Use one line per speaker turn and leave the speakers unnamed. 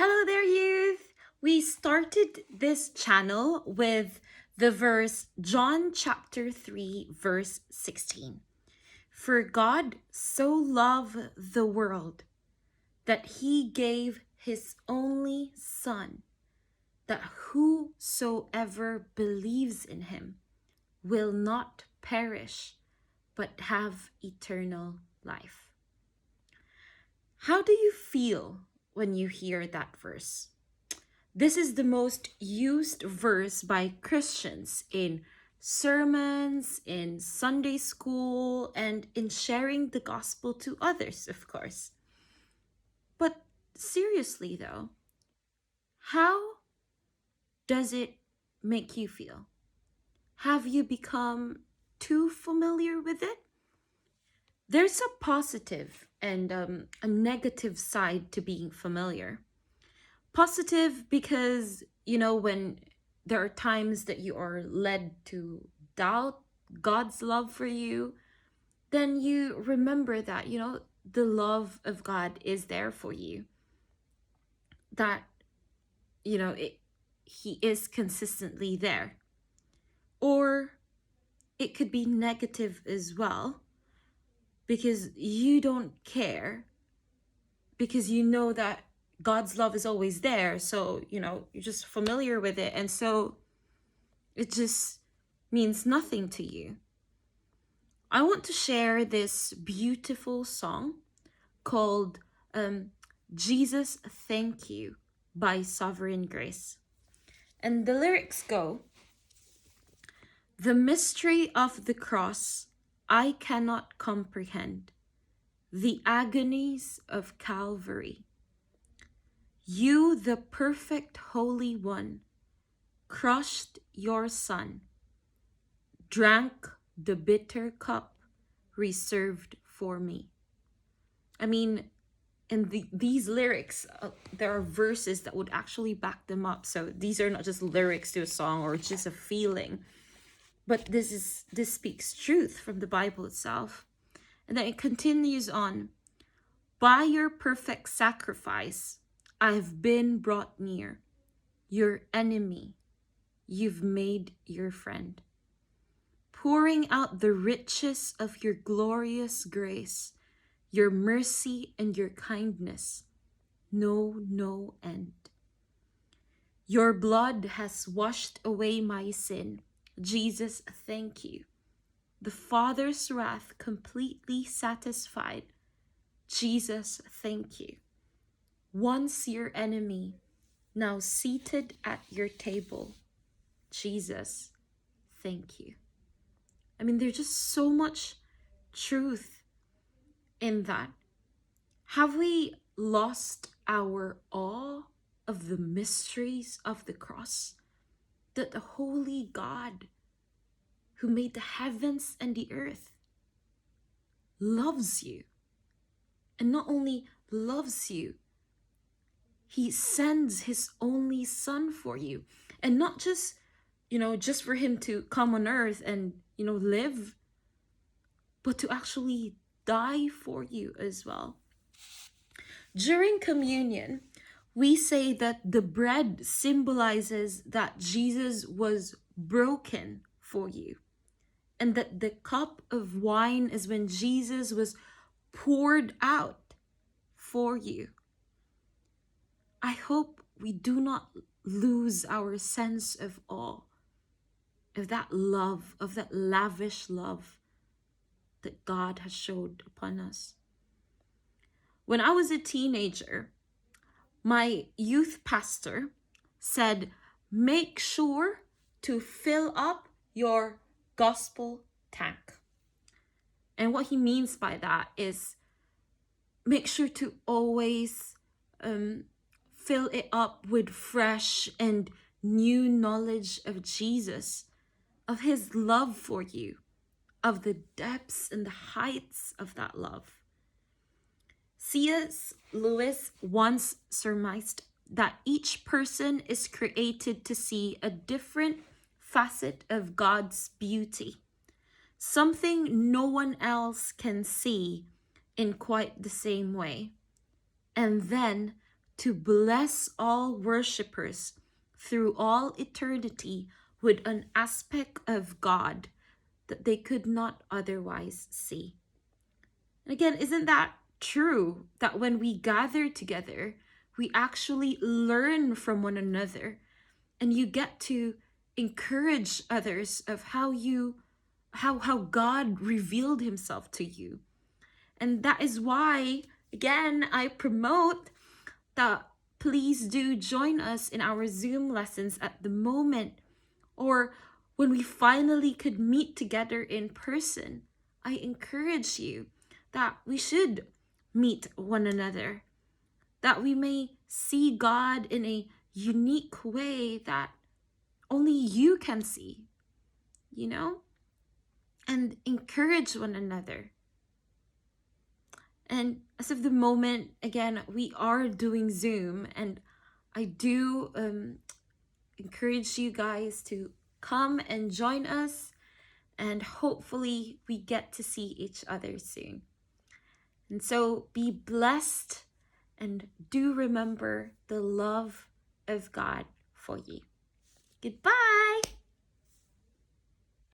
Hello there, youth! We started this channel with the verse John chapter 3, verse 16. For God so loved the world that he gave his only Son, that whosoever believes in him will not perish, but have eternal life. How do you feel when you hear that verse? This is the most used verse by Christians in sermons, in Sunday school, and in sharing the gospel to others, of course. But seriously, though, how does it make you feel? Have you become too familiar with it? There's a positive and a negative side to being familiar. Positive because, when there are times that you are led to doubt God's love for you, then you remember that, the love of God is there for you. That, He is consistently there. Or it could be negative as well because you don't care, because you know that God's love is always there. So, you're just familiar with it. And so it just means nothing to you. I want to share this beautiful song called Jesus Thank You by Sovereign Grace. And the lyrics go, the mystery of the cross I cannot comprehend, the agonies of Calvary. You, the perfect Holy One, crushed your Son, drank the bitter cup reserved for me. I mean, in these lyrics, there are verses that would actually back them up. So these are not just lyrics to a song or just a feeling, but this speaks truth from the Bible itself. And then it continues on, by your perfect sacrifice, I have been brought near. Your enemy, you've made your friend. Pouring out the riches of your glorious grace, your mercy and your kindness, no end. Your blood has washed away my sin. Jesus, thank you. The Father's wrath completely satisfied. Jesus, thank you. Once your enemy, now seated at your table. Jesus, thank you. I mean, there's just so much truth in that. Have we lost our awe of the mysteries of the cross? That the holy God who made the heavens and the earth loves you. And not only loves you, he sends his only Son for you. And not just, just for him to come on earth and, live, but to actually die for you as well. During communion, we say that the bread symbolizes that Jesus was broken for you, and that the cup of wine is when Jesus was poured out for you. I hope we do not lose our sense of awe, of that love, of that lavish love that God has showed upon us. When I was a teenager, my youth pastor said, make sure to fill up your gospel tank. And what he means by that is make sure to always fill it up with fresh and new knowledge of Jesus, of his love for you, of the depths and the heights of that love. C.S. Lewis once surmised that each person is created to see a different facet of God's beauty, something no one else can see in quite the same way, and then to bless all worshippers through all eternity with an aspect of God that they could not otherwise see. And again, isn't that true that when we gather together, we actually learn from one another, and you get to encourage others of how God revealed himself to you. And that is why, again, I promote that please do join us in our Zoom lessons at the moment, or when we finally could meet together in person. I encourage you that we should meet one another, that we may see God in a unique way that only you can see, you know, and encourage one another. And as of the moment, again, we are doing Zoom, and I do encourage you guys to come and join us, and hopefully we get to see each other soon. And so be blessed, and do remember the love of God for you. Goodbye.